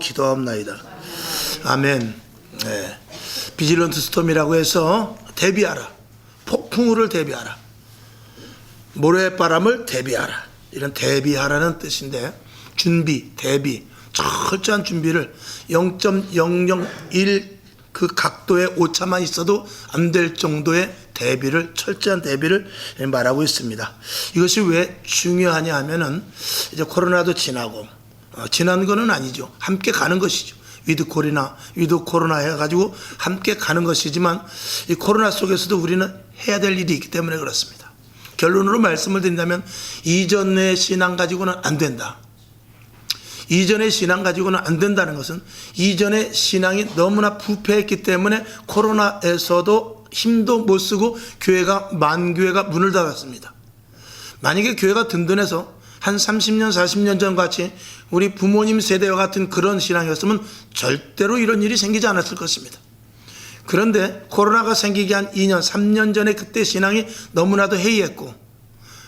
기도하옵나이다. 아멘. 네. 비질런트 스톰이라고 해서 대비하라. 폭풍우를 대비하라. 모래바람을 대비하라. 이런 대비하라는 뜻인데, 준비, 대비, 철저한 준비를 0.001 그 각도의 오차만 있어도 안 될 정도의 대비를, 철저한 대비를 말하고 있습니다. 이것이 왜 중요하냐 하면은 이제 코로나도 지나고, 지난 거는 아니죠. 함께 가는 것이죠. 위드 코로나 해가지고 함께 가는 것이지만, 이 코로나 속에서도 우리는 해야 될 일이 있기 때문에 그렇습니다. 결론으로 말씀을 드린다면, 이전의 신앙 가지고는 안 된다. 이전의 신앙 가지고는 안 된다는 것은, 이전의 신앙이 너무나 부패했기 때문에 코로나에서도 힘도 못 쓰고 만교회가 문을 닫았습니다. 만약에 교회가 든든해서 한 30년, 40년 전 같이 우리 부모님 세대와 같은 그런 신앙이었으면 절대로 이런 일이 생기지 않았을 것입니다. 그런데 코로나가 생기기 한 2년, 3년 전에 그때 신앙이 너무나도 해이했고,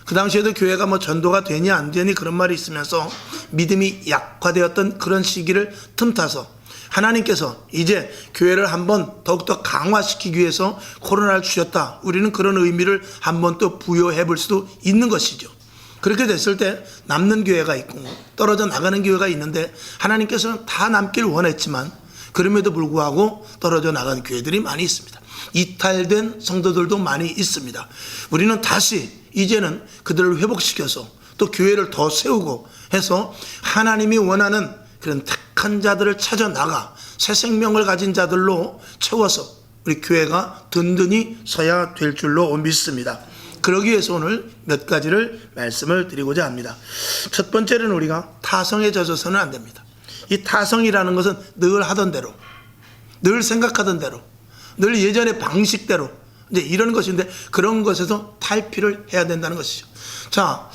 그 당시에도 교회가 전도가 되니 안 되니 그런 말이 있으면서 믿음이 약화되었던 그런 시기를 틈타서 하나님께서 이제 교회를 한번 더욱더 강화시키기 위해서 코로나를 주셨다. 우리는 그런 의미를 한번 또 부여해 볼 수도 있는 것이죠. 그렇게 됐을 때 남는 교회가 있고 떨어져 나가는 교회가 있는데, 하나님께서는 다 남길 원했지만 그럼에도 불구하고 떨어져 나간 교회들이 많이 있습니다. 이탈된 성도들도 많이 있습니다. 우리는 다시 이제는 그들을 회복시켜서 또 교회를 더 세우고 해서 하나님이 원하는 그런 택한 자들을 찾아 나가 새 생명을 가진 자들로 채워서 우리 교회가 든든히 서야 될 줄로 믿습니다. 그러기 위해서 오늘 몇 가지를 말씀을 드리고자 합니다. 첫 번째는 우리가 타성에 젖어서는 안 됩니다. 이 타성이라는 것은 늘 하던 대로, 늘 생각하던 대로, 늘 예전의 방식대로 이제 이런 것인데, 그런 것에서 탈피를 해야 된다는 것이죠. 자,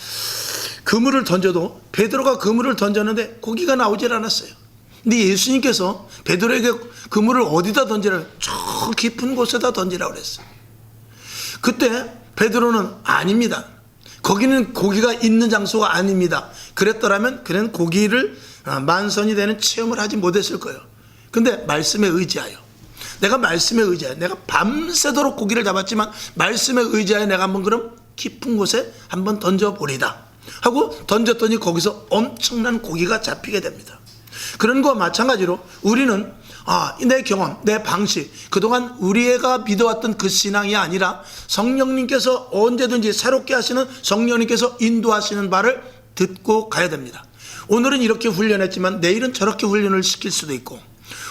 그물을 던져도 베드로가 그물을 던졌는데 고기가 나오질 않았어요. 근데 예수님께서 베드로에게 그물을 어디다 던지라, 저 깊은 곳에다 던지라고 그랬어요. 그때 베드로는 아닙니다. 거기는 고기가 있는 장소가 아닙니다. 그랬더라면 그는 고기를 만선이 되는 체험을 하지 못했을 거예요. 근데 말씀에 의지하여, 내가 말씀에 의지하여, 내가 밤새도록 고기를 잡았지만 말씀에 의지하여 내가 한번 그럼 깊은 곳에 한번 던져보리다 하고 던졌더니 거기서 엄청난 고기가 잡히게 됩니다. 그런 거와 마찬가지로 우리는 내 경험, 내 방식, 그동안 우리가 믿어왔던 그 신앙이 아니라 성령님께서 언제든지 새롭게 하시는, 성령님께서 인도하시는 바를 듣고 가야 됩니다. 오늘은 이렇게 훈련했지만 내일은 저렇게 훈련을 시킬 수도 있고,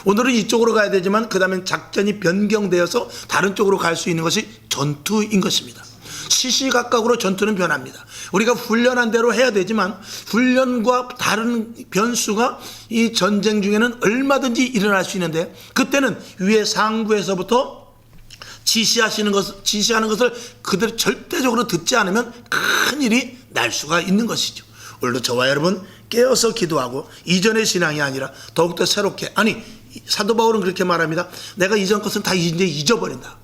오늘은 이쪽으로 가야 되지만 그 다음엔 작전이 변경되어서 다른 쪽으로 갈 수 있는 것이 전투인 것입니다. 시시각각으로 전투는 변합니다. 우리가 훈련한 대로 해야 되지만 훈련과 다른 변수가 이 전쟁 중에는 얼마든지 일어날 수 있는데, 그때는 위에 상부에서부터 지시하는 것을 그대로 절대적으로 듣지 않으면 큰 일이 날 수가 있는 것이죠. 오늘도 저와 여러분 깨어서 기도하고, 이전의 신앙이 아니라 더욱더 새롭게, 사도 바울은 그렇게 말합니다. 내가 이전 것은 다 이제 잊어버린다.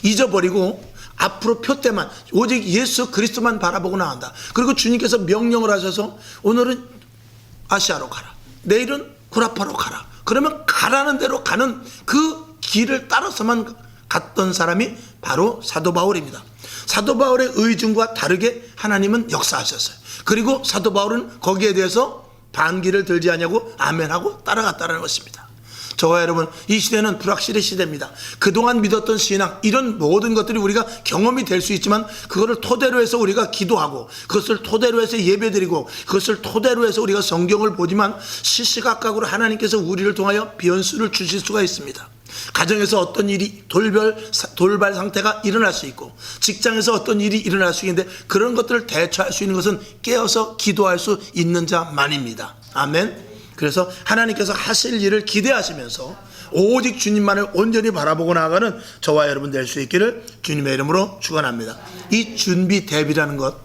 잊어버리고 앞으로 표대만, 오직 예수 그리스도만 바라보고 나간다. 그리고 주님께서 명령을 하셔서 오늘은 아시아로 가라, 내일은 구라파로 가라. 그러면 가라는 대로 가는 그 길을 따라서만 갔던 사람이 바로 사도 바울입니다. 사도 바울의 의중과 다르게 하나님은 역사하셨어요. 그리고 사도 바울은 거기에 대해서 반기를 들지 않냐고 아멘하고 따라갔다는 것입니다. 저와 여러분, 이 시대는 불확실의 시대입니다. 그동안 믿었던 신앙, 이런 모든 것들이 우리가 경험이 될 수 있지만, 그것을 토대로 해서 우리가 기도하고, 그것을 토대로 해서 예배드리고, 그것을 토대로 해서 우리가 성경을 보지만, 시시각각으로 하나님께서 우리를 통하여 변수를 주실 수가 있습니다. 가정에서 어떤 일이 돌발 상태가 일어날 수 있고, 직장에서 어떤 일이 일어날 수 있는데, 그런 것들을 대처할 수 있는 것은 깨어서 기도할 수 있는 자만입니다. 아멘. 그래서 하나님께서 하실 일을 기대하시면서 오직 주님만을 온전히 바라보고 나아가는 저와 여러분 될 수 있기를 주님의 이름으로 축원합니다. 이 준비 대비라는 것,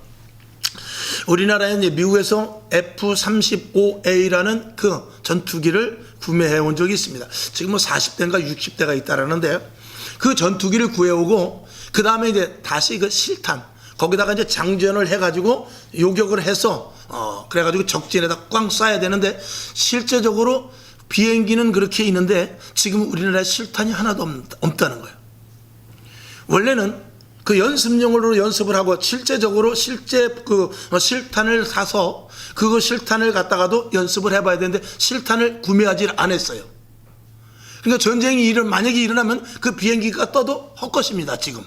우리나라에 이제 미국에서 F-35A라는 그 전투기를 구매해 온 적이 있습니다. 지금 40대인가 60대가 있다라는데, 그 전투기를 구해오고 그 다음에 이제 다시 그 실탄, 거기다가 이제 장전을 해가지고 요격을 해서 그래가지고 적진에다 꽝 쏴야 되는데, 실제적으로 비행기는 그렇게 있는데 지금 우리나라에 실탄이 하나도 없다는 거예요. 원래는 그 연습용으로 연습을 하고 실제적으로 실탄을 사서 그거 실탄을 갖다가도 연습을 해봐야 되는데 실탄을 구매하지 않았어요. 그러니까 전쟁이 만약에 일어나면 그 비행기가 떠도 헛것입니다 지금.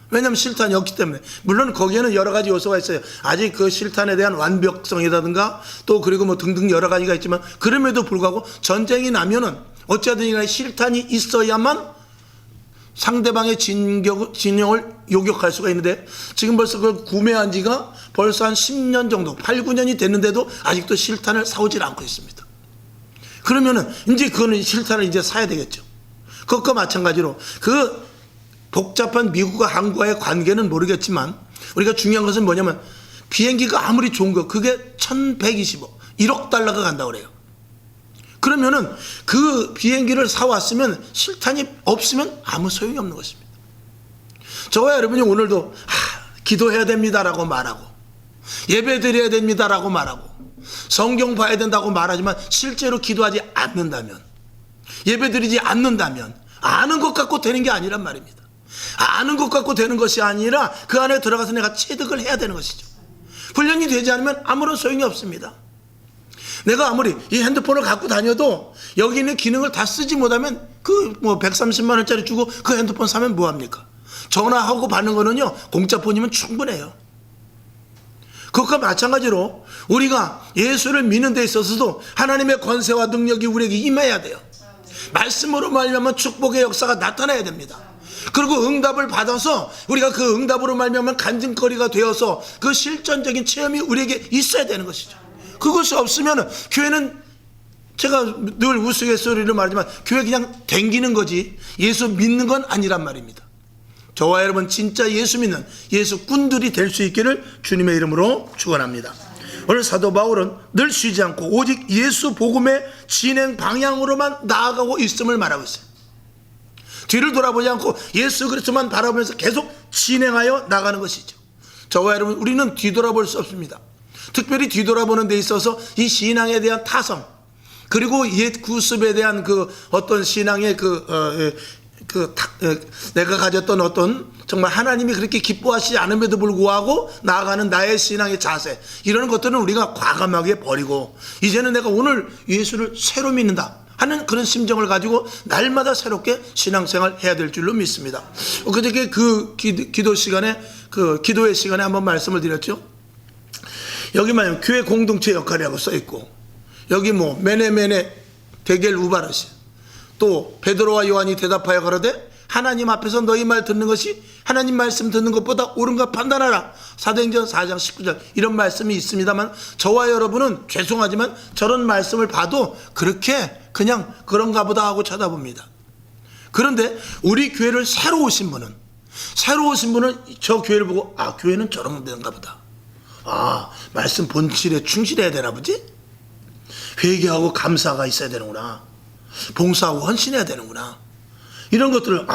왜냐하면 실탄이 없기 때문에. 물론 거기에는 여러 가지 요소가 있어요. 아직 그 실탄에 대한 완벽성이라든가 또 그리고 뭐 등등 여러 가지가 있지만 그럼에도 불구하고 전쟁이 나면은 어찌하든 간에 실탄이 있어야만 상대방의 진영을 요격할 수가 있는데 지금 벌써 그걸 구매한 지가 벌써 한 10년 정도 8, 9년이 됐는데도 아직도 실탄을 사오질 않고 있습니다. 그러면은 이제 그거는 실탄을 이제 사야 되겠죠. 그것과 마찬가지로 그 복잡한 미국과 한국과의 관계는 모르겠지만 우리가 중요한 것은 뭐냐면 비행기가 아무리 좋은 거 그게 1125 1억 달러가 간다고 그래요. 그러면은 그 비행기를 사왔으면 실탄이 없으면 아무 소용이 없는 것입니다. 저와 여러분이 오늘도 기도해야 됩니다라고 말하고 예배 드려야 됩니다라고 말하고 성경 봐야 된다고 말하지만 실제로 기도하지 않는다면 예배 드리지 않는다면 아는 것 갖고 되는 게 아니란 말입니다. 아는 것 갖고 되는 것이 아니라 그 안에 들어가서 내가 체득을 해야 되는 것이죠. 훈련이 되지 않으면 아무런 소용이 없습니다. 내가 아무리 이 핸드폰을 갖고 다녀도 여기 있는 기능을 다 쓰지 못하면 그 뭐 130만 원짜리 주고 그 핸드폰 사면 뭐합니까? 전화하고 받는 거는요 공짜폰이면 충분해요. 그것과 마찬가지로 우리가 예수를 믿는 데 있어서도 하나님의 권세와 능력이 우리에게 임해야 돼요. 말씀으로 말미암아 축복의 역사가 나타나야 됩니다. 그리고 응답을 받아서 우리가 그 응답으로 말미암아 간증거리가 되어서 그 실전적인 체험이 우리에게 있어야 되는 것이죠. 그것이 없으면 교회는 제가 늘 우스갯소리로 말하지만 교회 그냥 댕기는 거지 예수 믿는 건 아니란 말입니다. 저와 여러분 진짜 예수 믿는 예수꾼들이 될 수 있기를 주님의 이름으로 축원합니다. 오늘 사도 바울은 늘 쉬지 않고 오직 예수 복음의 진행 방향으로만 나아가고 있음을 말하고 있어요. 뒤를 돌아보지 않고 예수 그리스도만 바라보면서 계속 진행하여 나가는 것이죠. 저와 여러분 우리는 뒤돌아볼 수 없습니다. 특별히 뒤돌아보는 데 있어서 이 신앙에 대한 타성 그리고 옛 구습에 대한 그 어떤 신앙의 내가 가졌던 어떤 정말 하나님이 그렇게 기뻐하시지 않음에도 불구하고 나아가는 나의 신앙의 자세 이런 것들은 우리가 과감하게 버리고 이제는 내가 오늘 예수를 새로 믿는다 하는 그런 심정을 가지고 날마다 새롭게 신앙생활 해야 될 줄로 믿습니다. 그저께 그 기도 시간에 그 기도의 시간에 한번 말씀을 드렸죠. 여기만 교회 공동체 역할이라고 써 있고 여기 뭐 메네메네 데겔 우바르시 또 베드로와 요한이 대답하여 가로되 하나님 앞에서 너희 말 듣는 것이 하나님 말씀 듣는 것보다 옳은가 판단하라. 사도행전 4장 19절 이런 말씀이 있습니다만 저와 여러분은 죄송하지만 저런 말씀을 봐도 그렇게 그냥 그런가 보다 하고 쳐다봅니다. 그런데 우리 교회를 새로 오신 분은 저 교회를 보고 교회는 저런 데인가 보다. 말씀 본질에 충실해야 되나 보지? 회개하고 감사가 있어야 되는구나. 봉사하고 헌신해야 되는구나. 이런 것들을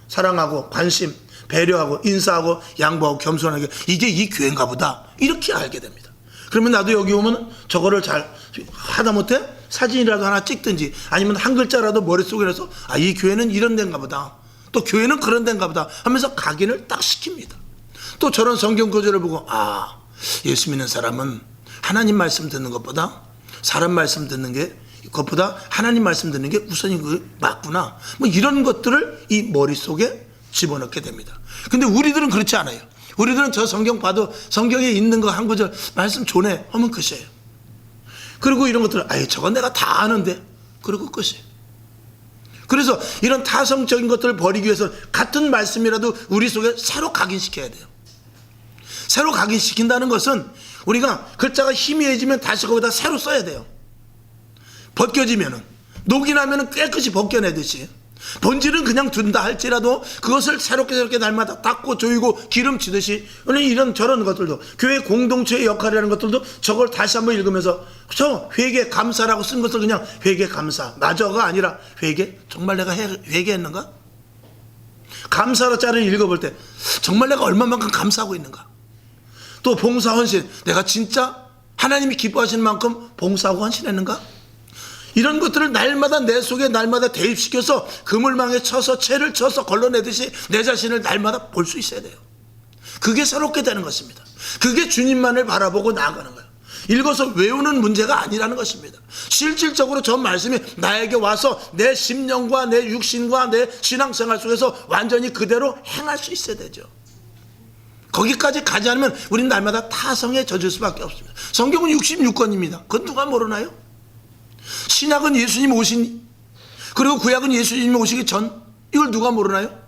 사랑하고 관심, 배려하고 인사하고 양보하고 겸손하게 이게 이 교회인가 보다. 이렇게 알게 됩니다. 그러면 나도 여기 오면 저거를 잘 하다못해 사진이라도 하나 찍든지 아니면 한 글자라도 머릿속에 넣어서 이 교회는 이런 데인가 보다. 또 교회는 그런 데인가 보다 하면서 각인을 딱 시킵니다. 또 저런 성경 구절을 보고 예수 믿는 사람은 하나님 말씀 듣는 것보다 사람 말씀 듣는 게 그것보다 하나님 말씀 듣는 게 우선인 거 맞구나. 뭐 이런 것들을 이 머릿속에 집어넣게 됩니다. 근데 우리들은 그렇지 않아요. 우리들은 저 성경 봐도 성경에 있는 거 한 구절 말씀 좋네 하면 끝이에요. 그리고 이런 것들은 저건 내가 다 아는데 그리고 끝이에요. 그래서 이런 타성적인 것들을 버리기 위해서 같은 말씀이라도 우리 속에 새로 각인시켜야 돼요. 새로 각인시킨다는 것은 우리가 글자가 희미해지면 다시 거기다 새로 써야 돼요. 벗겨지면은 녹이 나면은 깨끗이 벗겨내듯이 본질은 그냥 둔다 할지라도 그것을 새롭게 날마다 닦고 조이고 기름치듯이 이런 저런 것들도 교회 공동체의 역할이라는 것들도 저걸 다시 한번 읽으면서 저 회개 감사라고 쓴 것을 그냥 회개 감사 마저가 아니라 회개 정말 내가 회개했는가? 감사로 자를 읽어볼 때 정말 내가 얼마만큼 감사하고 있는가? 또 봉사 헌신 내가 진짜 하나님이 기뻐하시는 만큼 봉사하고 헌신했는가? 이런 것들을 날마다 내 속에 날마다 대입시켜서 그물망에 쳐서 채를 쳐서 걸러내듯이 내 자신을 날마다 볼 수 있어야 돼요. 그게 새롭게 되는 것입니다. 그게 주님만을 바라보고 나아가는 거예요. 읽어서 외우는 문제가 아니라는 것입니다. 실질적으로 저 말씀이 나에게 와서 내 심령과 내 육신과 내 신앙생활 속에서 완전히 그대로 행할 수 있어야 되죠. 거기까지 가지 않으면 우리는 날마다 타성에 젖을 수밖에 없습니다. 성경은 66권입니다. 그건 누가 모르나요? 신약은 예수님 오신, 그리고 구약은 예수님이 오시기 전, 이걸 누가 모르나요?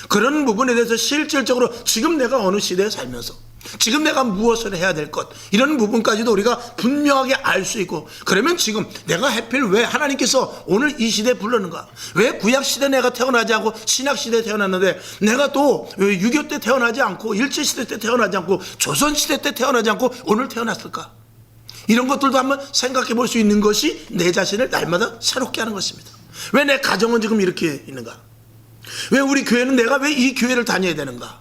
그런 부분에 대해서 실질적으로 지금 내가 어느 시대에 살면서 지금 내가 무엇을 해야 될 것, 이런 부분까지도 우리가 분명하게 알 수 있고, 그러면 지금 내가 하필 왜 하나님께서 오늘 이 시대에 불렀는가, 왜 구약시대 내가 태어나지 않고 신약시대에 태어났는데 내가 또 6.25 때 태어나지 않고 일제시대 때 태어나지 않고 조선시대 때 태어나지 않고 오늘 태어났을까, 이런 것들도 한번 생각해 볼 수 있는 것이 내 자신을 날마다 새롭게 하는 것입니다. 왜 내 가정은 지금 이렇게 있는가, 왜 우리 교회는 내가 왜 이 교회를 다녀야 되는가,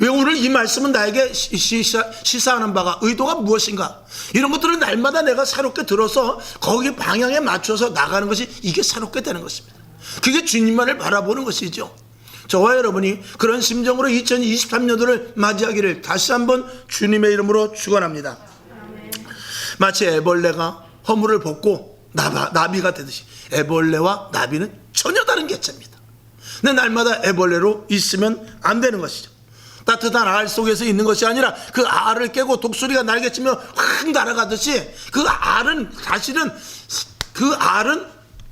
왜 오늘 이 말씀은 나에게 시사하는 바가 의도가 무엇인가, 이런 것들을 날마다 내가 새롭게 들어서 거기 방향에 맞춰서 나가는 것이, 이게 새롭게 되는 것입니다. 그게 주님만을 바라보는 것이죠. 저와 여러분이 그런 심정으로 2023년도를 맞이하기를 다시 한번 주님의 이름으로 축원합니다. 마치 애벌레가 허물을 벗고 나비가 되듯이 애벌레와 나비는 전혀 다른 개체입니다. 근데 날마다 애벌레로 있으면 안 되는 것이죠. 따뜻한 알 속에서 있는 것이 아니라 그 알을 깨고 독수리가 날개치며 확 날아가듯이, 그 알은 사실은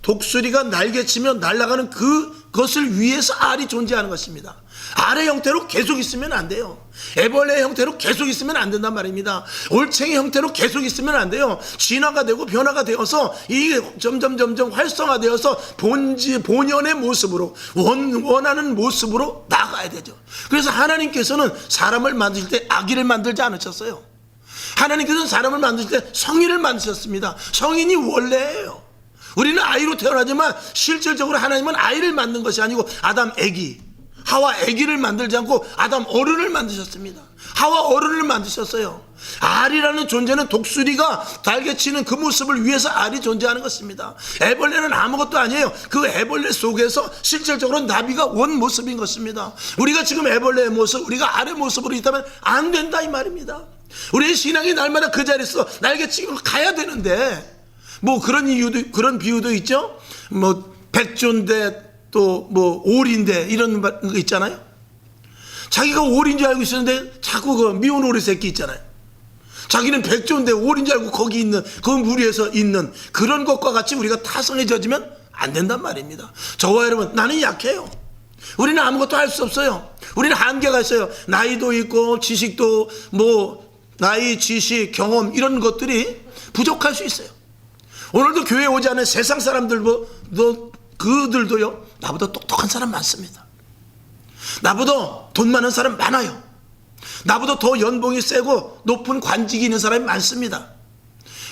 독수리가 날개치며 날아가는 그것을 위해서 알이 존재하는 것입니다. 알의 형태로 계속 있으면 안 돼요. 애벌레의 형태로 계속 있으면 안 된단 말입니다. 올챙이 형태로 계속 있으면 안 돼요. 진화가 되고 변화가 되어서 이게 점점 활성화되어서 본연의 모습으로, 원하는 모습으로 나가야 되죠. 그래서 하나님께서는 사람을 만드실 때 아기를 만들지 않으셨어요. 하나님께서는 사람을 만드실 때 성인을 만드셨습니다. 성인이 원래예요. 우리는 아이로 태어나지만 실질적으로 하나님은 아이를 만든 것이 아니고 아담 아기, 하와 아기를 만들지 않고 아담 어른을 만드셨습니다. 하와 어른을 만드셨어요. 알이라는 존재는 독수리가 날개치는 그 모습을 위해서 알이 존재하는 것입니다. 애벌레는 아무것도 아니에요. 그 애벌레 속에서 실질적으로 나비가 원 모습인 것입니다. 우리가 지금 애벌레의 모습, 우리가 알의 모습으로 있다면 안 된다 이 말입니다. 우리의 신앙이 날마다 그 자리에서 날개치고 가야 되는데, 뭐 그런 비유도 있죠. 뭐 백조인데 또 뭐 오리인데, 이런 거 있잖아요. 자기가 오리인 줄 알고 있었는데 자꾸 그 미운 오리 새끼 있잖아요. 자기는 백조인데 오리인 줄 알고 거기 있는 그 무리에서 있는 그런 것과 같이 우리가 타성에 젖으면 안 된단 말입니다. 저와 여러분, 나는 약해요. 우리는 아무것도 할 수 없어요. 우리는 한계가 있어요. 나이도 있고 지식도, 뭐 나이, 지식, 경험, 이런 것들이 부족할 수 있어요. 오늘도 교회에 오지 않은 세상 사람들도, 그들도요, 나보다 똑똑한 사람 많습니다. 나보다 돈 많은 사람 많아요. 나보다 더 연봉이 세고 높은 관직이 있는 사람이 많습니다.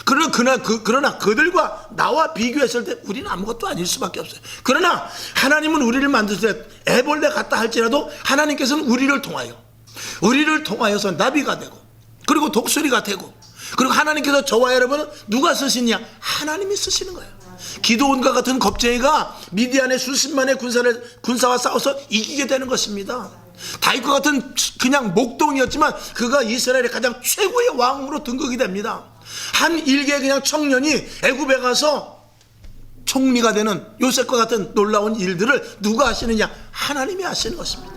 그러나 그들과 나와 비교했을 때 우리는 아무것도 아닐 수밖에 없어요. 그러나 하나님은 우리를 만드실 때 애벌레 같다 할지라도 하나님께서는 우리를 통하여서 나비가 되고, 그리고 독수리가 되고, 그리고 하나님께서 저와 여러분은 누가 쓰시냐? 하나님이 쓰시는 거예요. 기드온과 같은 겁쟁이가 미디안의 수십만의 군사와 싸워서 이기게 되는 것입니다. 다윗과 같은 그냥 목동이었지만 그가 이스라엘의 가장 최고의 왕으로 등극이 됩니다. 한 일개 그냥 청년이 애굽에 가서 총리가 되는 요셉과 같은 놀라운 일들을 누가 하시느냐? 하나님이 하시는 것입니다.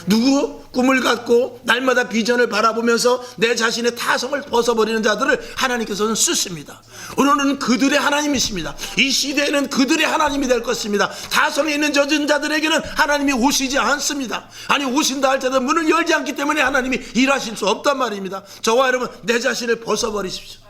누구 꿈을 갖고 날마다 비전을 바라보면서 내 자신의 타성을 벗어버리는 자들을 하나님께서는 쓰십니다. 오늘은 그들의 하나님이십니다. 이 시대에는 그들의 하나님이 될 것입니다. 타성에 있는 젖은 자들에게는 하나님이 오시지 않습니다. 아니, 오신다 할지라도 문을 열지 않기 때문에 하나님이 일하실 수 없단 말입니다. 저와 여러분, 내 자신을 벗어버리십시오.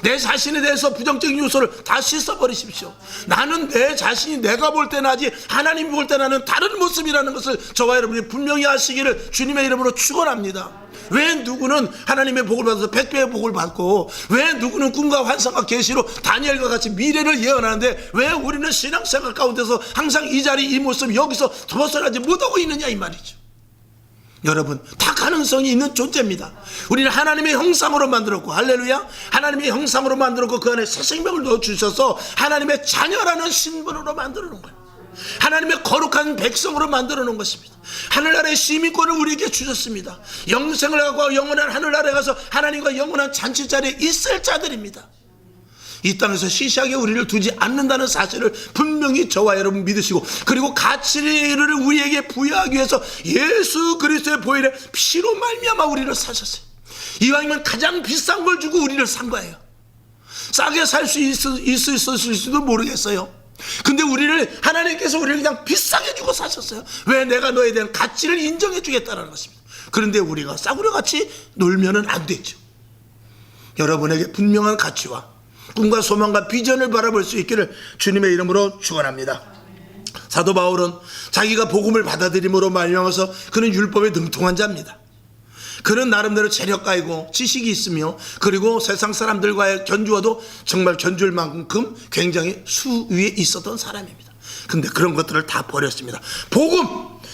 내 자신에 대해서 부정적인 요소를 다 씻어버리십시오. 나는 내 자신이 내가 볼 때 나지 하나님이 볼 때 나는 다른 모습이라는 것을 저와 여러분이 분명히 아시기를 주님의 이름으로 축원합니다. 왜 누구는 하나님의 복을 받아서 100배의 복을 받고, 왜 누구는 꿈과 환상과 계시로 다니엘과 같이 미래를 예언하는데 왜 우리는 신앙생활 가운데서 항상 이 자리, 이 모습, 여기서 벗어나지 못하고 있느냐 이 말이죠. 여러분, 다 가능성이 있는 존재입니다. 우리는 하나님의 형상으로 만들었고, 할렐루야, 하나님의 형상으로 만들었고 그 안에 새 생명을 넣어주셔서 하나님의 자녀라는 신분으로 만들어 놓은 거예요. 하나님의 거룩한 백성으로 만들어 놓은 것입니다. 하늘나라의 시민권을 우리에게 주셨습니다. 영생을 하고 영원한 하늘나라에 가서 하나님과 영원한 잔치 자리에 있을 자들입니다. 이 땅에서 시시하게 우리를 두지 않는다는 사실을 분명히 저와 여러분 믿으시고, 그리고 가치를 우리에게 부여하기 위해서 예수 그리스도의 보혈의 피로 말미암아 우리를 사셨어요. 이왕이면 가장 비싼 걸 주고 우리를 산 거예요. 싸게 살 수 있을지도 모르겠어요. 근데 하나님께서 우리를 그냥 비싸게 주고 사셨어요. 왜? 내가 너에 대한 가치를 인정해 주겠다는 것입니다. 그런데 우리가 싸구려같이 놀면은 안 되죠. 여러분에게 분명한 가치와 꿈과 소망과 비전을 바라볼 수 있기를 주님의 이름으로 축원합니다. 사도 바울은 자기가 복음을 받아들임으로 말미암아서 그는 율법에 능통한 자입니다. 그는 나름대로 재력가이고 지식이 있으며, 그리고 세상 사람들과의 견주어도 정말 견줄 만큼 굉장히 수위에 있었던 사람입니다. 근데 그런 것들을 다 버렸습니다. 복음,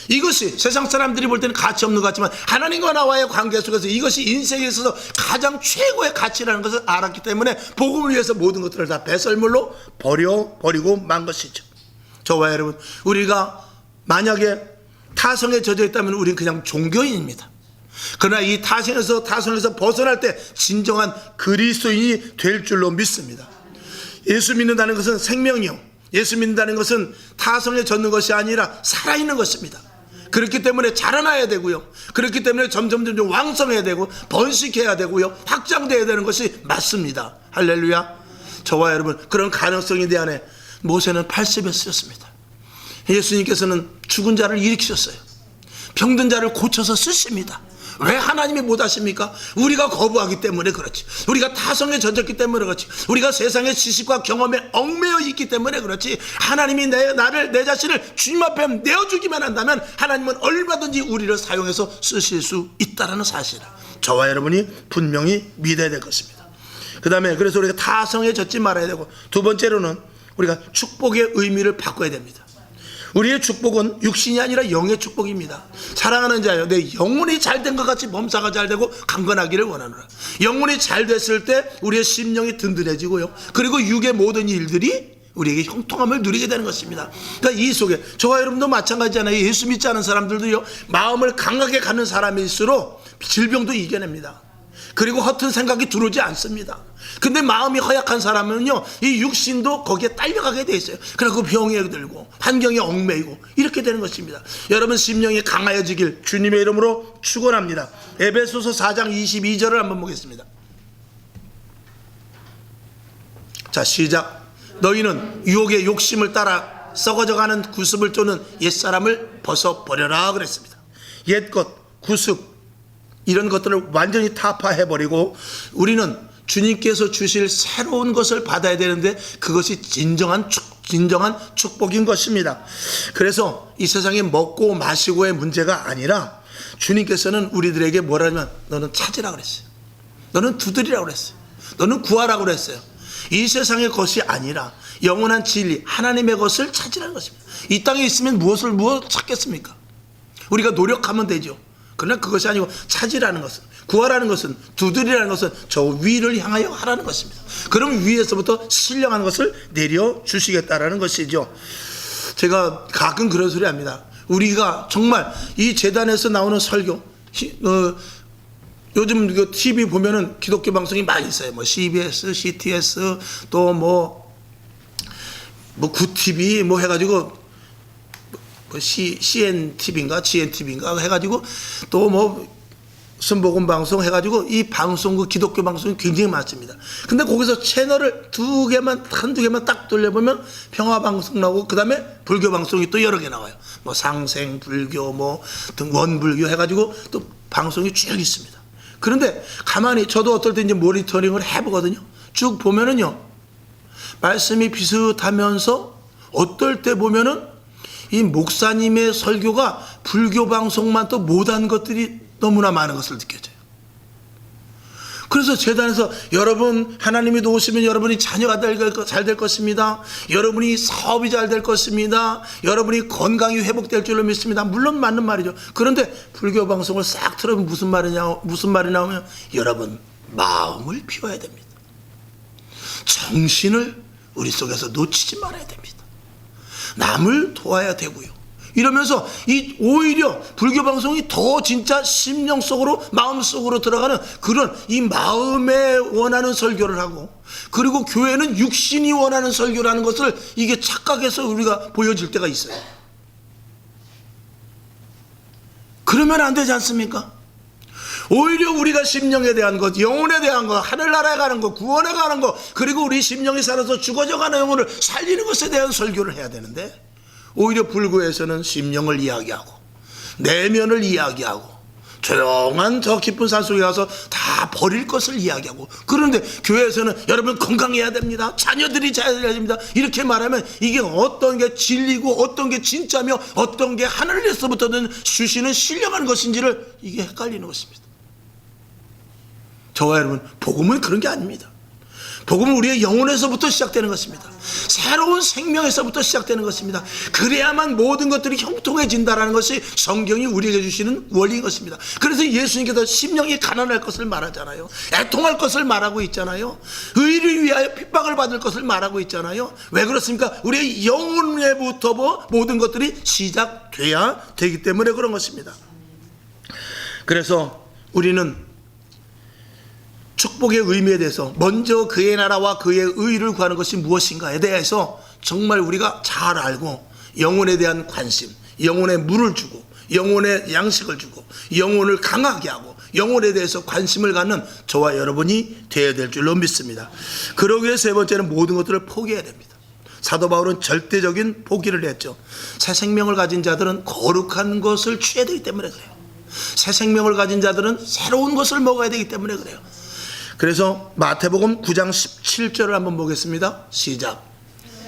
이것이 세상 사람들이 볼 때는 가치 없는 것 같지만 하나님과 나와의 관계 속에서 이것이 인생에 있어서 가장 최고의 가치라는 것을 알았기 때문에 복음을 위해서 모든 것들을 다 배설물로 버리고 만 것이죠. 저와 여러분, 우리가 만약에 타성에 젖어 있다면 우리는 그냥 종교인입니다. 그러나 이 타성에서 벗어날 때 진정한 그리스도인이 될 줄로 믿습니다. 예수 믿는다는 것은 생명이요, 예수 믿는다는 것은 타성에 젖는 것이 아니라 살아있는 것입니다. 그렇기 때문에 자라나야 되고요, 그렇기 때문에 점점 왕성해야 되고 번식해야 되고요, 확장돼야 되는 것이 맞습니다. 할렐루야. 저와 여러분, 그런 가능성이 내 안에, 모세는 80에 쓰였습니다. 예수님께서는 죽은 자를 일으키셨어요. 병든 자를 고쳐서 쓰십니다. 왜 하나님이 못하십니까? 우리가 거부하기 때문에 그렇지. 우리가 타성에 젖었기 때문에 그렇지. 우리가 세상의 지식과 경험에 얽매여 있기 때문에 그렇지. 하나님이 내 자신을 주님 앞에 내어주기만 한다면 하나님은 얼마든지 우리를 사용해서 쓰실 수 있다는 사실을 저와 여러분이 분명히 믿어야 될 것입니다. 그 다음에 그래서 우리가 타성에 젖지 말아야 되고, 두 번째로는 우리가 축복의 의미를 바꿔야 됩니다. 우리의 축복은 육신이 아니라 영의 축복입니다. 사랑하는 자여, 내 영혼이 잘된 것 같이 몸사가 잘되고 강건하기를 원하노라. 영혼이 잘 됐을 때 우리의 심령이 든든해지고요, 그리고 육의 모든 일들이 우리에게 형통함을 누리게 되는 것입니다. 그러니까 이 속에 저와 여러분도 마찬가지잖아요. 예수 믿지 않은 사람들도요, 마음을 강하게 갖는 사람일수록 질병도 이겨냅니다. 그리고 허튼 생각이 들어오지 않습니다. 근데 마음이 허약한 사람은요, 이 육신도 거기에 딸려가게 돼 있어요. 그리고 병에 들고 환경에 얽매이고 이렇게 되는 것입니다. 여러분, 심령이 강하여지길 주님의 이름으로 축원합니다. 에베소서 4장 22절을 한번 보겠습니다. 자, 시작. 너희는 유혹의 욕심을 따라 썩어져가는 구습을 쫓는 옛사람을 벗어버려라 그랬습니다. 옛것, 구습, 이런 것들을 완전히 타파해버리고 우리는 주님께서 주실 새로운 것을 받아야 되는데, 그것이 진정한 축복인 것입니다. 그래서 이 세상에 먹고 마시고의 문제가 아니라 주님께서는 우리들에게 뭐라면, 너는 찾으라 그랬어요. 너는 두드리라 그랬어요. 너는 구하라 그랬어요. 이 세상의 것이 아니라 영원한 진리, 하나님의 것을 찾으라는 것입니다. 이 땅에 있으면 무엇을 찾겠습니까? 우리가 노력하면 되죠. 그러나 그것이 아니고 찾으라는 것은, 구하라는 것은, 두드리라는 것은 저 위를 향하여 하라는 것입니다. 그럼 위에서부터 신령한 것을 내려주시겠다라는 것이죠. 제가 가끔 그런 소리 합니다. 우리가 정말 이 재단에서 나오는 설교, 요즘 그 TV 보면은 기독교 방송이 많이 있어요. 뭐 CBS, CTS, 또 뭐 구TV 뭐 해가지고 CNTV인가 GNTV인가 해가지고 또 뭐 순복음 방송 해가지고 이 방송국 기독교 방송이 굉장히 많습니다. 근데 거기서 채널을 한두 개만 딱 돌려보면 평화 방송 나오고, 그 다음에 불교 방송이 또 여러 개 나와요. 뭐 상생 불교, 뭐 등 원불교 해가지고 또 방송이 쭉 있습니다. 그런데 가만히 저도 어떨 때 이제 모니터링을 해보거든요. 쭉 보면은요, 말씀이 비슷하면서 어떨 때 보면은 이 목사님의 설교가 불교 방송만 또 못한 것들이 너무나 많은 것을 느껴져요. 그래서 재단에서 여러분 하나님이 도우시면 여러분이 자녀가 잘 될 것입니다. 여러분이 사업이 잘 될 것입니다. 여러분이 건강이 회복될 줄로 믿습니다. 물론 맞는 말이죠. 그런데 불교 방송을 싹 틀어보면 무슨 말이 나오면 여러분 마음을 비워야 됩니다. 정신을 우리 속에서 놓치지 말아야 됩니다. 남을 도와야 되고요. 이러면서 오히려 불교 방송이 더 진짜 심령 속으로 마음 속으로 들어가는 그런 이 마음에 원하는 설교를 하고, 그리고 교회는 육신이 원하는 설교라는 것을 이게 착각해서 우리가 보여질 때가 있어요. 그러면 안 되지 않습니까? 오히려 우리가 심령에 대한 것, 영혼에 대한 것, 하늘나라에 가는 것, 구원에 가는 것, 그리고 우리 심령이 살아서 죽어져가는 영혼을 살리는 것에 대한 설교를 해야 되는데, 오히려 불교에서는 심령을 이야기하고 내면을 이야기하고 조용한 저 깊은 산속에 가서 다 버릴 것을 이야기하고, 그런데 교회에서는 여러분 건강해야 됩니다, 자녀들이 잘 돼야 됩니다, 이렇게 말하면 이게 어떤 게 진리고 어떤 게 진짜며 어떤 게 하늘에서부터 주시는 신령한 것인지를 이게 헷갈리는 것입니다. 저와 여러분, 복음은 그런 게 아닙니다. 복음은 우리의 영혼에서부터 시작되는 것입니다. 새로운 생명에서부터 시작되는 것입니다. 그래야만 모든 것들이 형통해진다는 것이 성경이 우리에게 주시는 원리인 것입니다. 그래서 예수님께서 심령이 가난할 것을 말하잖아요. 애통할 것을 말하고 있잖아요. 의를 위하여 핍박을 받을 것을 말하고 있잖아요. 왜 그렇습니까? 우리의 영혼에부터 모든 것들이 시작돼야 되기 때문에 그런 것입니다. 그래서 우리는 축복의 의미에 대해서 먼저 그의 나라와 그의 의를 구하는 것이 무엇인가에 대해서 정말 우리가 잘 알고, 영혼에 대한 관심, 영혼에 물을 주고 영혼에 양식을 주고 영혼을 강하게 하고 영혼에 대해서 관심을 갖는 저와 여러분이 되어야 될 줄로 믿습니다. 그러기 위해 세 번째는 모든 것들을 포기해야 됩니다. 사도 바울은 절대적인 포기를 했죠. 새 생명을 가진 자들은 거룩한 것을 취해야 되기 때문에 그래요. 새 생명을 가진 자들은 새로운 것을 먹어야 되기 때문에 그래요. 그래서 마태복음 9장 17절을 한번 보겠습니다. 시작.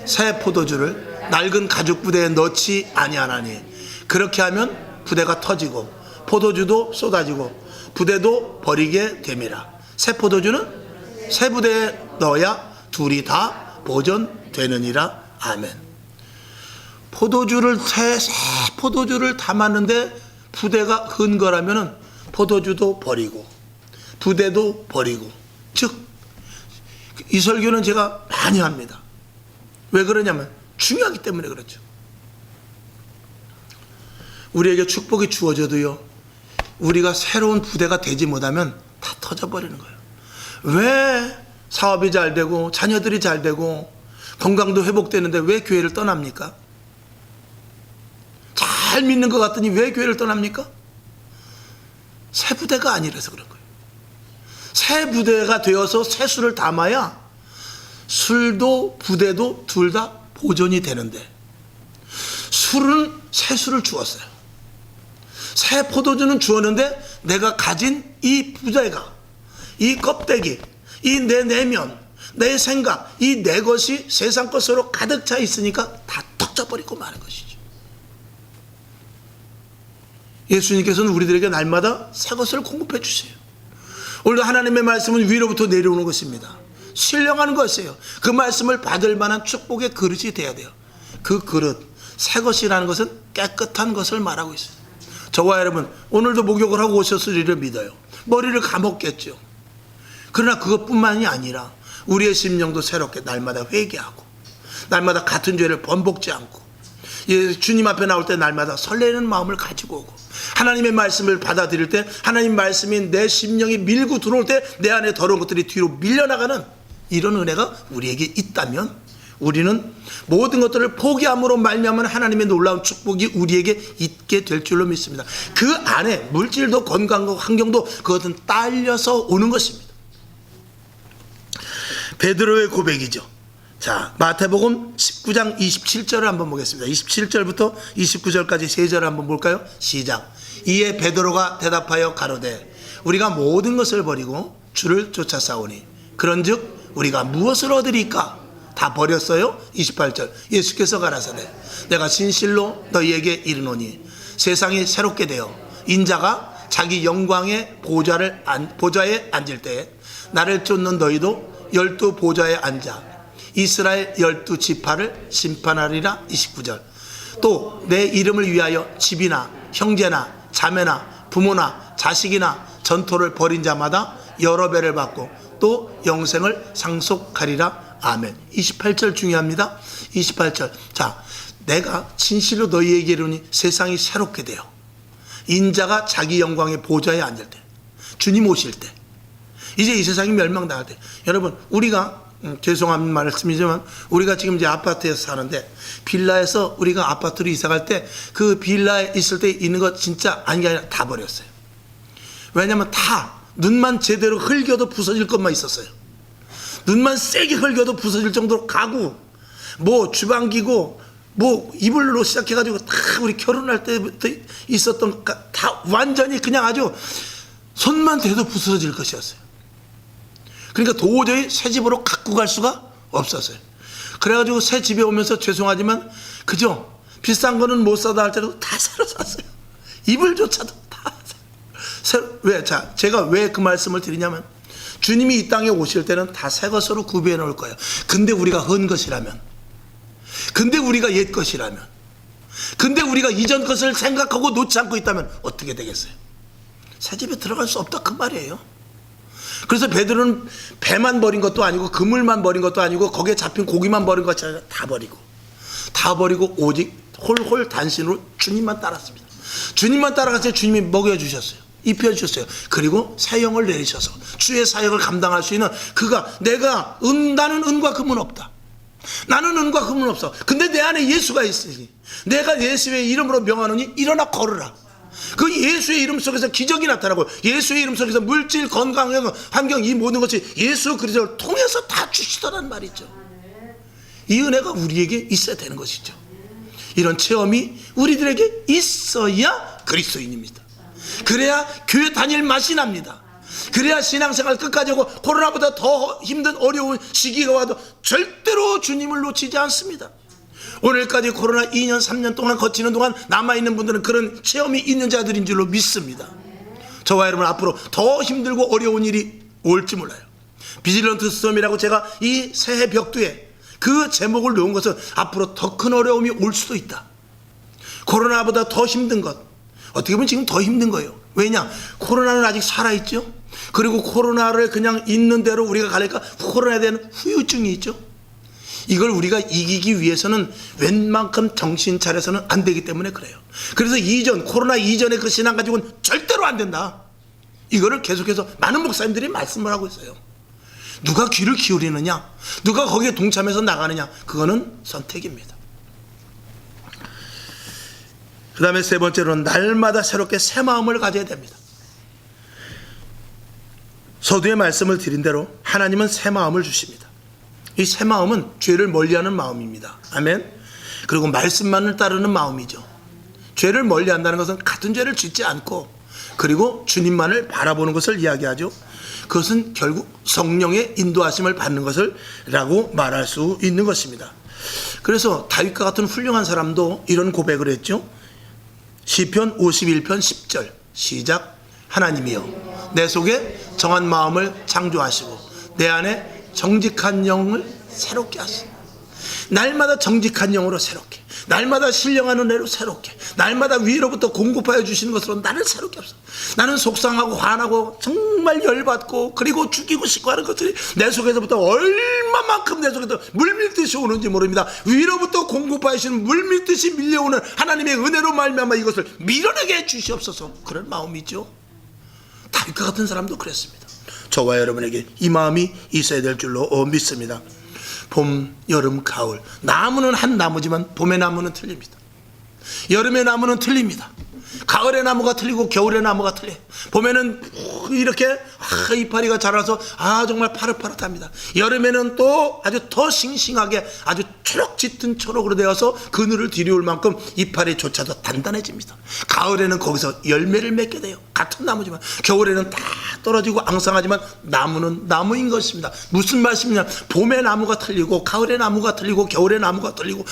새 포도주를 낡은 가죽 부대에 넣지 아니하나니 그렇게 하면 부대가 터지고 포도주도 쏟아지고 부대도 버리게 됨이라. 새 포도주는 새 부대에 넣어야 둘이 다 보존되느니라. 아멘. 새 포도주를 담았는데 부대가 흔 거라면 포도주도 버리고 부대도 버리고, 즉 이 설교는 제가 많이 합니다. 왜 그러냐면 중요하기 때문에 그렇죠. 우리에게 축복이 주어져도요, 우리가 새로운 부대가 되지 못하면 다 터져버리는 거예요. 왜 사업이 잘 되고 자녀들이 잘 되고 건강도 회복되는데 왜 교회를 떠납니까? 잘 믿는 것 같더니 왜 교회를 떠납니까? 새 부대가 아니라서 그런 거예요. 새 부대가 되어서 새 술을 담아야 술도 부대도 둘 다 보존이 되는데, 술은 새 술을 주었어요. 새 포도주는 주었는데 내가 가진 이 부대가, 이 껍데기, 이 내 내면, 내 생각, 이 내 것이 세상 것으로 가득 차 있으니까 다 터져버리고 마는 것이죠. 예수님께서는 우리들에게 날마다 새 것을 공급해 주세요. 오늘도 하나님의 말씀은 위로부터 내려오는 것입니다. 신령한 것이에요. 그 말씀을 받을 만한 축복의 그릇이 돼야 돼요. 그 그릇, 새 것이라는 것은 깨끗한 것을 말하고 있어요. 저와 여러분, 오늘도 목욕을 하고 오셨으리를 믿어요. 머리를 감았겠죠. 그러나 그것뿐만이 아니라 우리의 심령도 새롭게 날마다 회개하고 날마다 같은 죄를 번복지 않고 주님 앞에 나올 때 날마다 설레는 마음을 가지고 오고, 하나님의 말씀을 받아들일 때 하나님 말씀이 내 심령이 밀고 들어올 때 내 안에 더러운 것들이 뒤로 밀려나가는 이런 은혜가 우리에게 있다면, 우리는 모든 것들을 포기함으로 말미암은 하나님의 놀라운 축복이 우리에게 있게 될 줄로 믿습니다. 그 안에 물질도 건강도 환경도 그것은 딸려서 오는 것입니다. 베드로의 고백이죠. 자, 마태복음 19장 27절을 한번 보겠습니다. 27절부터 29절까지 세 절을 한번 볼까요? 시작. 이에 베드로가 대답하여 가로되 우리가 모든 것을 버리고 주를 쫓아 싸우니 그런즉 우리가 무엇을 얻으리까? 다 버렸어요? 28절. 예수께서 가라사대 내가 진실로 너희에게 이르노니 세상이 새롭게 되어 인자가 자기 영광의 보좌에 앉을 때에 나를 쫓는 너희도 12 보좌에 앉아 이스라엘 12지파를 심판하리라. 29절. 또 내 이름을 위하여 집이나 형제나 자매나 부모나 자식이나 전토를 벌인 자마다 여러 배를 받고 또 영생을 상속하리라. 아멘. 28절 중요합니다. 28절. 자, 내가 진실로 너희에게 이르니 세상이 새롭게 돼요. 인자가 자기 영광의 보좌에 앉을 때, 주님 오실 때, 이제 이 세상이 멸망당할 때. 여러분, 우리가 죄송한 말씀이지만 우리가 지금 이제 아파트에서 사는데 빌라에서 우리가 아파트로 이사갈 때 그 빌라에 있을 때 있는 것 진짜 아닌 게 아니라 다 버렸어요. 왜냐하면 다 눈만 제대로 흘겨도 부서질 것만 있었어요. 눈만 세게 흘겨도 부서질 정도로 가구, 뭐 주방기구, 뭐 이불로 시작해가지고 다 우리 결혼할 때부터 있었던 다 완전히 그냥 아주 손만 대도 부서질 것이었어요. 그러니까 도저히 새 집으로 갖고 갈 수가 없었어요. 그래가지고 새 집에 오면서 죄송하지만 그죠? 비싼 거는 못 사다 할 때도 다 새로 샀어요. 이불조차도 다 새로. 왜? 자, 제가 왜 그 말씀을 드리냐면 주님이 이 땅에 오실 때는 다 새 것으로 구비해 놓을 거예요. 근데 우리가 헌 것이라면, 근데 우리가 옛 것이라면, 근데 우리가 이전 것을 생각하고 놓지 않고 있다면 어떻게 되겠어요? 새 집에 들어갈 수 없다 그 말이에요. 그래서 베드로는 배만 버린 것도 아니고 그물만 버린 것도 아니고 거기에 잡힌 고기만 버린 것이 아니라 다 버리고 오직 홀홀 단신으로 주님만 따랐습니다. 주님만 따라갔을 때 주님이 먹여주셨어요. 입혀주셨어요. 그리고 사형을 내리셔서 주의 사역을 감당할 수 있는 그가 나는 은과 금은 없다. 나는 은과 금은 없어. 근데 내 안에 예수가 있으니 내가 예수의 이름으로 명하노니 일어나 걸으라. 그 예수의 이름 속에서 기적이 나타나고 예수의 이름 속에서 물질, 건강, 환경 이 모든 것이 예수 그리스도를 통해서 다 주시더란 말이죠. 이 은혜가 우리에게 있어야 되는 것이죠. 이런 체험이 우리들에게 있어야 그리스도인입니다. 그래야 교회 다닐 맛이 납니다. 그래야 신앙생활 끝까지 하고 코로나보다 더 힘든 어려운 시기가 와도 절대로 주님을 놓치지 않습니다. 오늘까지 코로나 2년 3년 동안 거치는 동안 남아있는 분들은 그런 체험이 있는 자들인 줄로 믿습니다. 저와 여러분 앞으로 더 힘들고 어려운 일이 올지 몰라요. 비질런트 스톰이라고 제가 이 새해 벽두에 그 제목을 놓은 것은 앞으로 더 큰 어려움이 올 수도 있다. 코로나보다 더 힘든 것, 어떻게 보면 지금 더 힘든 거예요. 왜냐? 코로나는 아직 살아있죠. 그리고 코로나를 그냥 있는 대로 우리가 가니까 코로나에 대한 후유증이 있죠. 이걸 우리가 이기기 위해서는 웬만큼 정신 차려서는 안 되기 때문에 그래요. 그래서 코로나 이전의 그 신앙 가지고는 절대로 안 된다. 이거를 계속해서 많은 목사님들이 말씀을 하고 있어요. 누가 귀를 기울이느냐, 누가 거기에 동참해서 나가느냐, 그거는 선택입니다. 그 다음에 세 번째로는 날마다 새롭게 새 마음을 가져야 됩니다. 서두에 말씀을 드린 대로 하나님은 새 마음을 주십니다. 이 새 마음은 죄를 멀리하는 마음입니다. 아멘. 그리고 말씀만을 따르는 마음이죠. 죄를 멀리한다는 것은 같은 죄를 짓지 않고 그리고 주님만을 바라보는 것을 이야기하죠. 그것은 결국 성령의 인도하심을 받는 것을 라고 말할 수 있는 것입니다. 그래서 다윗과 같은 훌륭한 사람도 이런 고백을 했죠. 시편 51편 10절 시작. 하나님이여 내 속에 정한 마음을 창조하시고 내 안에 정직한 영을 새롭게 하시고, 날마다 정직한 영으로 새롭게, 날마다 신령한 은혜로 새롭게, 날마다 위로부터 공급하여 주시는 것으로 나를 새롭게 하소서. 나는 속상하고 화나고 정말 열받고 그리고 죽이고 싶고 하는 것들이 내 속에서부터 얼마만큼 내 속에서 물밀듯이 오는지 모릅니다. 위로부터 공급하여 주시는 물밀듯이 밀려오는 하나님의 은혜로 말미암아 이것을 밀어내게 해 주시옵소서. 그런 마음이죠. 다윗과 같은 사람도 그랬습니다. 저와 여러분에게 이 마음이 있어야 될 줄로 믿습니다. 봄, 여름, 가을, 나무는 한 나무지만 봄의 나무는 틀립니다. 여름의 나무는 틀립니다. 가을의 나무가 틀리고 겨울의 나무가 틀려요. 봄에는 이렇게 이파리가 자라서 정말 파릇파릇합니다. 여름에는 또 아주 더 싱싱하게 아주 초록 짙은 초록으로 되어서 그늘을 들이올 만큼 이파리조차도 단단해집니다. 가을에는 거기서 열매를 맺게 돼요. 같은 나무지만. 겨울에는 다 떨어지고 앙상하지만 나무는 나무인 것입니다. 무슨 말씀이냐? 봄의 나무가 틀리고 가을의 나무가 틀리고 겨울의 나무가 틀리고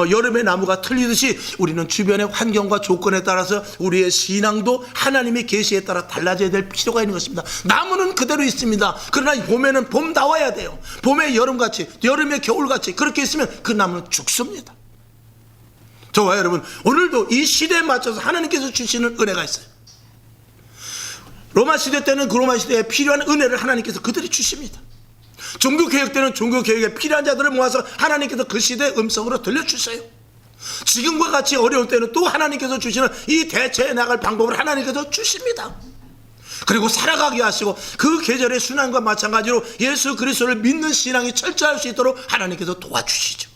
여름의 나무가 틀리듯이 우리는 주변의 환경과 조건에 따라서 우리의 신앙도 하나님의 계시에 따라 달라져야 될 필요가 있는 것입니다. 나무는 그대로 있습니다. 그러나 봄에는 봄 나와야 돼요. 봄에 여름같이, 여름에 겨울같이 그렇게 있으면 그 나무는 죽습니다. 저와 여러분, 오늘도 이 시대에 맞춰서 하나님께서 주시는 은혜가 있어요. 로마 시대 때는 그 로마 시대에 필요한 은혜를 하나님께서 그들이 주십니다. 종교개혁 때는 종교개혁에 필요한 자들을 모아서 하나님께서 그 시대의 음성으로 들려주세요. 지금과 같이 어려울 때는 또 하나님께서 주시는 이 대처해 나갈 방법을 하나님께서 주십니다. 그리고 살아가게 하시고 그 계절의 순환과 마찬가지로 예수 그리스도를 믿는 신앙이 철저할 수 있도록 하나님께서 도와주시죠.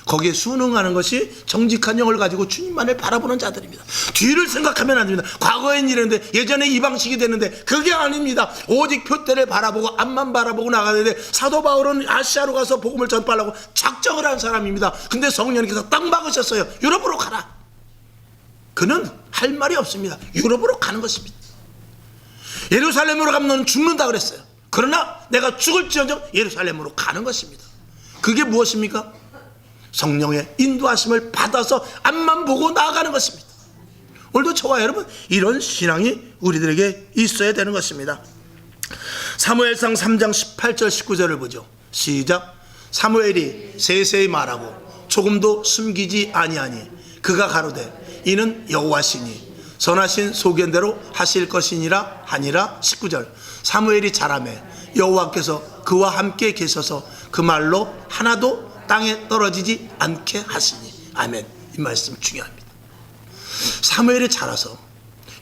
거기에 순응하는 것이 정직한 영을 가지고 주님만을 바라보는 자들입니다. 뒤를 생각하면 안 됩니다. 과거엔 이랬는데, 예전에 이 방식이 됐는데, 그게 아닙니다. 오직 표대를 바라보고 앞만 바라보고 나가야 되는데, 사도 바울은 아시아로 가서 복음을 전파하려고 작정을 한 사람입니다. 근데 성령님께서 딱 막으셨어요. 유럽으로 가라. 그는 할 말이 없습니다. 유럽으로 가는 것입니다. 예루살렘으로 가면 너는 죽는다 그랬어요. 그러나 내가 죽을지언정 예루살렘으로 가는 것입니다. 그게 무엇입니까? 성령의 인도하심을 받아서 앞만 보고 나아가는 것입니다. 오늘도 저와 여러분, 이런 신앙이 우리들에게 있어야 되는 것입니다. 사무엘상 3장 18절 19절을 보죠. 시작. 사무엘이 세세히 말하고 조금도 숨기지 아니하니 그가 가로되 이는 여호와시니 선하신 소견대로 하실 것이니라 하니라. 19절. 사무엘이 자라매 여호와께서 그와 함께 계셔서 그 말로 하나도 땅에 떨어지지 않게 하시니. 아멘. 이 말씀 중요합니다. 사무엘이 자라서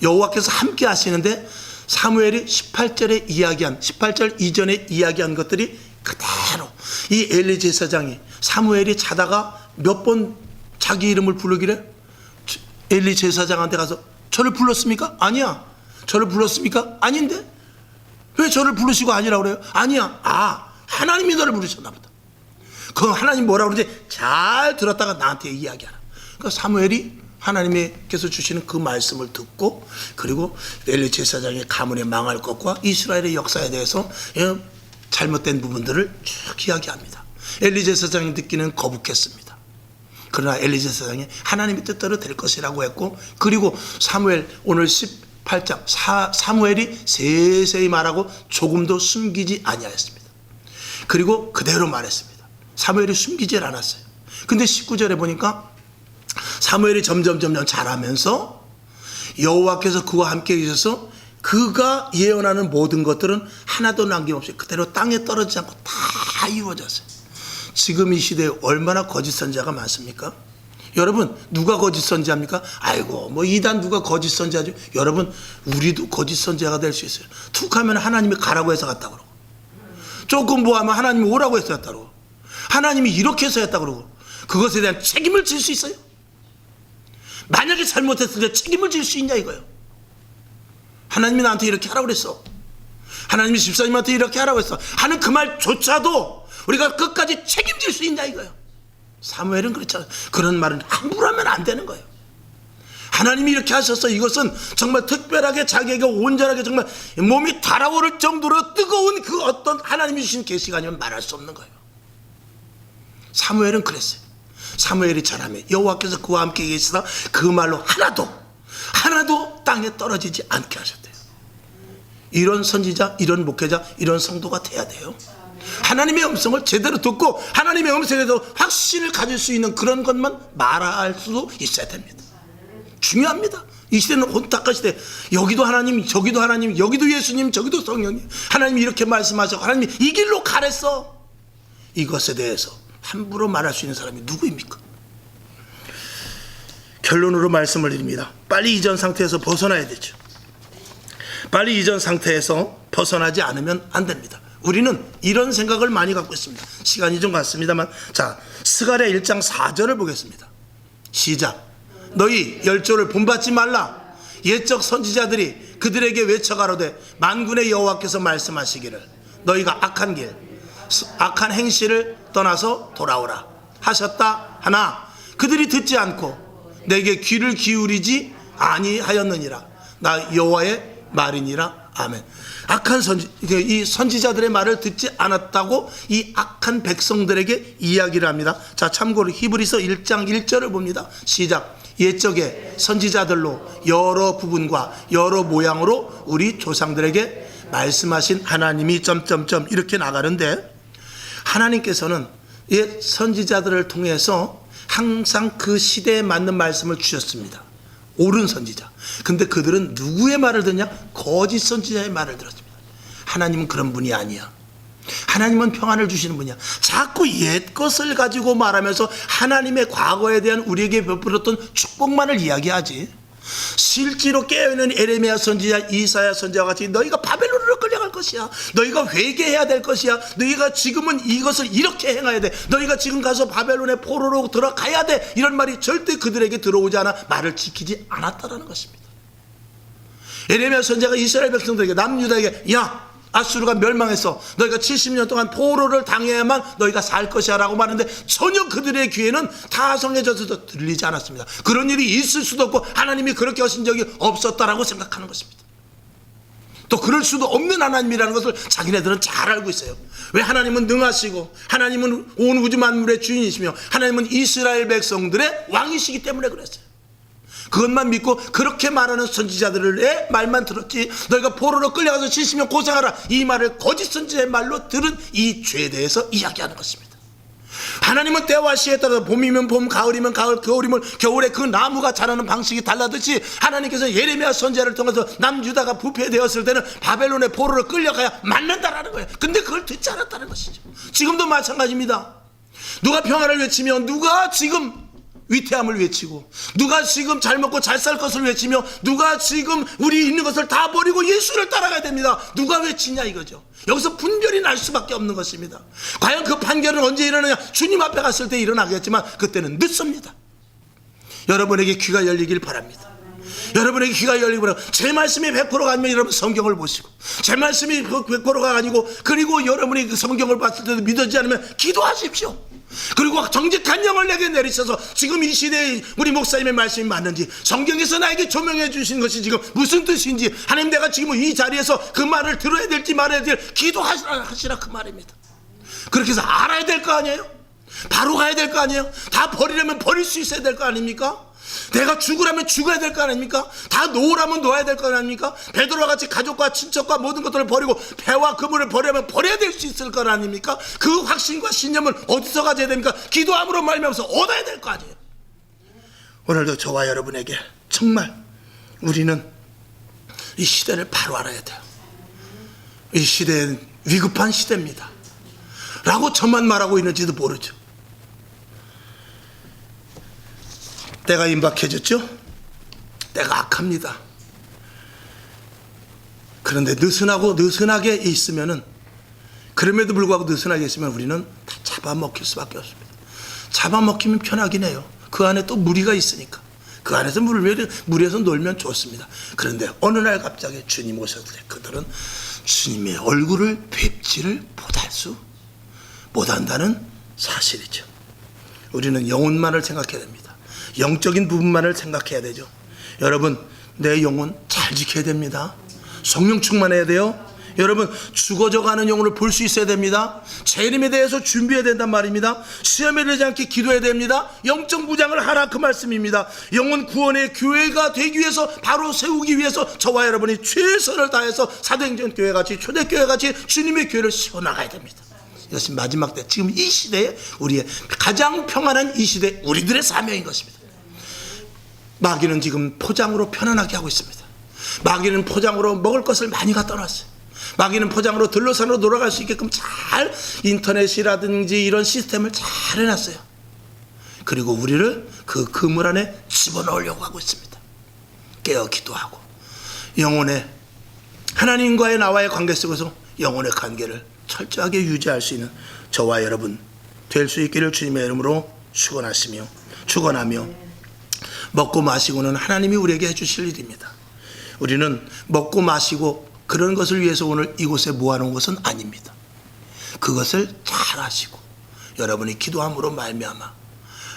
여호와께서 함께 하시는데, 사무엘이 18절에 이야기한, 18절 이전에 이야기한 것들이 그대로 이 엘리 제사장이 사무엘이 자다가 몇 번 자기 이름을 부르기를, 엘리 제사장한테 가서 저를 불렀습니까? 아니야. 저를 불렀습니까? 아닌데? 왜 저를 부르시고 아니라고 그래요? 아니야. 하나님이 너를 부르셨나 보다. 그 하나님 뭐라고 그러지? 잘 들었다가 나한테 이야기하라. 그러니까 사무엘이 하나님께서 주시는 그 말씀을 듣고, 그리고 엘리 제사장의 가문에 망할 것과 이스라엘의 역사에 대해서 잘못된 부분들을 쭉 이야기합니다. 엘리 제사장이 듣기는 거북했습니다. 그러나 엘리 제사장이 하나님의 뜻대로 될 것이라고 했고, 그리고 사무엘 오늘 18장 사무엘이 세세히 말하고 조금도 숨기지 아니하였습니다. 그리고 그대로 말했습니다. 사무엘이 숨기질 않았어요. 근데 19절에 보니까 사무엘이 점점 자라면서 여호와께서 그와 함께 계셔서 그가 예언하는 모든 것들은 하나도 남김없이 그대로 땅에 떨어지지 않고 다 이루어졌어요. 지금 이 시대에 얼마나 거짓 선지자가 많습니까? 여러분, 누가 거짓 선지자입니까? 아이고, 뭐 이단 누가 거짓 선지자죠? 여러분, 우리도 거짓 선지자가 될 수 있어요. 툭 하면 하나님이 가라고 해서 갔다 그러고, 조금 뭐 하면 하나님이 오라고 해서 갔다 그러고, 하나님이 이렇게 해서 했다 그러고, 그것에 대한 책임을 질 수 있어요? 만약에 잘못했을 때 책임을 질 수 있냐 이거예요. 하나님이 나한테 이렇게 하라고 그랬어, 하나님이 집사님한테 이렇게 하라고 했어 하는 그 말조차도 우리가 끝까지 책임질 수 있냐 이거예요. 사무엘은 그렇잖아요. 그런 말은 함부로 하면 안 되는 거예요. 하나님이 이렇게 하셨어, 이것은 정말 특별하게 자기에게 온전하게 정말 몸이 달아오를 정도로 뜨거운 그 어떤 하나님이 주신 계시가 아니면 말할 수 없는 거예요. 사무엘은 그랬어요. 사무엘이 자라매 여호와께서 그와 함께 계시다 그 말로 하나도 땅에 떨어지지 않게 하셨대요. 이런 선지자, 이런 목회자, 이런 성도가 돼야 돼요. 하나님의 음성을 제대로 듣고 하나님의 음성에 대해서 확신을 가질 수 있는 그런 것만 말할 수 있어야 됩니다. 중요합니다. 이 시대는 혼탁한 시대. 여기도 하나님, 저기도 하나님, 여기도 예수님, 저기도 성령님. 하나님이 이렇게 말씀하셔서 하나님이 이 길로 가랬어. 이것에 대해서 함부로 말할 수 있는 사람이 누구입니까? 결론으로 말씀을 드립니다. 빨리 이전 상태에서 벗어나야 되죠. 빨리 이전 상태에서 벗어나지 않으면 안 됩니다. 우리는 이런 생각을 많이 갖고 있습니다. 시간이 좀 갔습니다만, 자, 스가랴 1장 4절을 보겠습니다. 시작. 너희 열조를 본받지 말라. 옛적 선지자들이 그들에게 외쳐가로되 만군의 여호와께서 말씀하시기를 너희가 악한 길, 악한 행실을 떠나서 돌아오라 하셨다 하나 그들이 듣지 않고 내게 귀를 기울이지 아니하였느니라. 나 여호와의 말이니라. 아멘. 악한 이 선지자들의 말을 듣지 않았다고 이 악한 백성들에게 이야기를 합니다. 자, 참고로 히브리서 1장 1절을 봅니다. 시작. 옛적의 선지자들로 여러 부분과 여러 모양으로 우리 조상들에게 말씀하신 하나님이 점점점 이렇게 나가는데, 하나님께서는 옛 선지자들을 통해서 항상 그 시대에 맞는 말씀을 주셨습니다. 옳은 선지자. 근데 그들은 누구의 말을 듣냐? 거짓 선지자의 말을 들었습니다. 하나님은 그런 분이 아니야. 하나님은 평안을 주시는 분이야. 자꾸 옛 것을 가지고 말하면서 하나님의 과거에 대한 우리에게 베풀었던 축복만을 이야기하지, 실제로 깨어있는 에레미야 선지자, 이사야 선지자와 같이 너희가 바벨론으로 끌려갈 것이야, 너희가 회개해야 될 것이야, 너희가 지금은 이것을 이렇게 행해야 돼, 너희가 지금 가서 바벨론의 포로로 들어가야 돼, 이런 말이 절대 그들에게 들어오지 않아 말을 지키지 않았다라는 것입니다. 에레미야 선지자가 이스라엘 백성들에게, 남유다에게, 야, 아수르가 멸망했어, 너희가 70년 동안 포로를 당해야만 너희가 살 것이야 라고 말하는데, 전혀 그들의 귀에는 타성해져서 들리지 않았습니다. 그런 일이 있을 수도 없고 하나님이 그렇게 하신 적이 없었다라고 생각하는 것입니다. 또 그럴 수도 없는 하나님이라는 것을 자기네들은 잘 알고 있어요. 왜? 하나님은 능하시고 하나님은 온 우주 만물의 주인이시며 하나님은 이스라엘 백성들의 왕이시기 때문에 그랬어요. 그것만 믿고 그렇게 말하는 선지자들의 말만 들었지, 너희가 포로로 끌려가서 70년 고생하라, 이 말을 거짓 선지자의 말로 들은 이 죄에 대해서 이야기하는 것입니다. 하나님은 때와 시에 따라서 봄이면 봄, 가을이면 가을, 겨울이면 겨울에 그 나무가 자라는 방식이 달라듯이, 하나님께서 예레미야 선지자를 통해서 남유다가 부패되었을 때는 바벨론의 포로로 끌려가야 맞는다라는 거예요. 근데 그걸 듣지 않았다는 것이죠. 지금도 마찬가지입니다. 누가 평화를 외치며, 누가 지금 위태함을 외치고, 누가 지금 잘 먹고 잘 살 것을 외치며, 누가 지금 우리 있는 것을 다 버리고 예수를 따라가야 됩니다. 누가 외치냐 이거죠. 여기서 분별이 날 수밖에 없는 것입니다. 과연 그 판결은 언제 일어나냐? 주님 앞에 갔을 때 일어나겠지만 그때는 늦습니다. 여러분에게 귀가 열리길 바랍니다. 여러분에게 귀가 열리기 바랍니다. 제 말씀이 100%가 아니면 여러분 성경을 보시고, 제 말씀이 100%가 아니고, 그리고 여러분이 그 성경을 봤을 때도 믿어지지 않으면 기도하십시오. 그리고 정직한 영을 내게 내리셔서, 지금 이 시대에 우리 목사님의 말씀이 맞는지, 성경에서 나에게 조명해 주신 것이 지금 무슨 뜻인지, 하나님 내가 지금 이 자리에서 그 말을 들어야 될지 말아야 될지 기도하시라 그 말입니다. 그렇게 해서 알아야 될 거 아니에요? 바로 가야 될 거 아니에요? 다 버리려면 버릴 수 있어야 될 거 아닙니까? 내가 죽으라면 죽어야 될 거 아닙니까? 다 놓으라면 놓아야 될 거 아닙니까? 베드로와 같이 가족과 친척과 모든 것들을 버리고 배와 그물을 버리면 버려야 될 수 있을 거 아닙니까? 그 확신과 신념을 어디서 가져야 됩니까? 기도함으로 말미암아서 얻어야 될 거 아니에요. 오늘도 저와 여러분에게 정말 우리는 이 시대를 바로 알아야 돼요. 이 시대는 위급한 시대입니다 라고 저만 말하고 있는지도 모르죠. 때가 임박해졌죠? 때가 악합니다. 그런데 느슨하게 있으면은, 그럼에도 불구하고 느슨하게 있으면 우리는 다 잡아먹힐 수밖에 없습니다. 잡아먹히면 편하긴 해요. 그 안에 또 무리가 있으니까. 그 안에서 무리에서 놀면 좋습니다. 그런데 어느 날 갑자기 주님 오셨을 때 그들은 주님의 얼굴을 뵙지를 못한다는 사실이죠. 우리는 영혼만을 생각해야 됩니다. 영적인 부분만을 생각해야 되죠. 여러분, 내 영혼 잘 지켜야 됩니다. 성령 충만해야 돼요. 여러분, 죽어져가는 영혼을 볼 수 있어야 됩니다. 재림에 대해서 준비해야 된단 말입니다. 시험에 들지 않게 기도해야 됩니다. 영적 무장을 하라 그 말씀입니다. 영혼 구원의 교회가 되기 위해서, 바로 세우기 위해서 저와 여러분이 최선을 다해서 사도행전 교회같이, 초대교회같이 주님의 교회를 세워나가야 됩니다. 이것이 마지막 때, 지금 이 시대에, 우리의 가장 평안한 이 시대 우리들의 사명인 것입니다. 마귀는 지금 포장으로 편안하게 하고 있습니다. 마귀는 포장으로 먹을 것을 많이 갖다 놨어요. 마귀는 포장으로 들러산으로 돌아갈 수 있게끔 잘 인터넷이라든지 이런 시스템을 잘 해놨어요. 그리고 우리를 그 그물 안에 집어넣으려고 하고 있습니다. 깨어 기도하고 영혼의, 하나님과의 나와의 관계 속에서 영혼의 관계를 철저하게 유지할 수 있는 저와 여러분 될 수 있기를 주님의 이름으로 축원하며 먹고 마시고는 하나님이 우리에게 해주실 일입니다. 우리는 먹고 마시고 그런 것을 위해서 오늘 이곳에 모아놓은 것은 아닙니다. 그것을 잘 아시고 여러분이 기도함으로 말미암아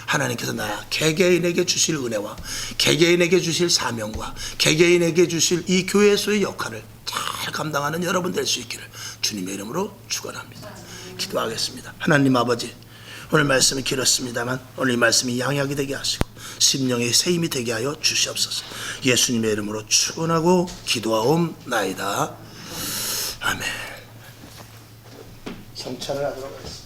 하나님께서 나 개개인에게 주실 은혜와 개개인에게 주실 사명과 개개인에게 주실 이 교회에서의 역할을 잘 감당하는 여러분 될 수 있기를 주님의 이름으로 축원합니다. 기도하겠습니다. 하나님 아버지, 오늘 말씀이 길었습니다만 오늘 이 말씀이 양약이 되게 하시고 심령의 새 힘이 되게 하여 주시옵소서. 예수님의 이름으로 축원하고 기도하옵나이다. 아멘. 성찬을 하도록 하겠습니다.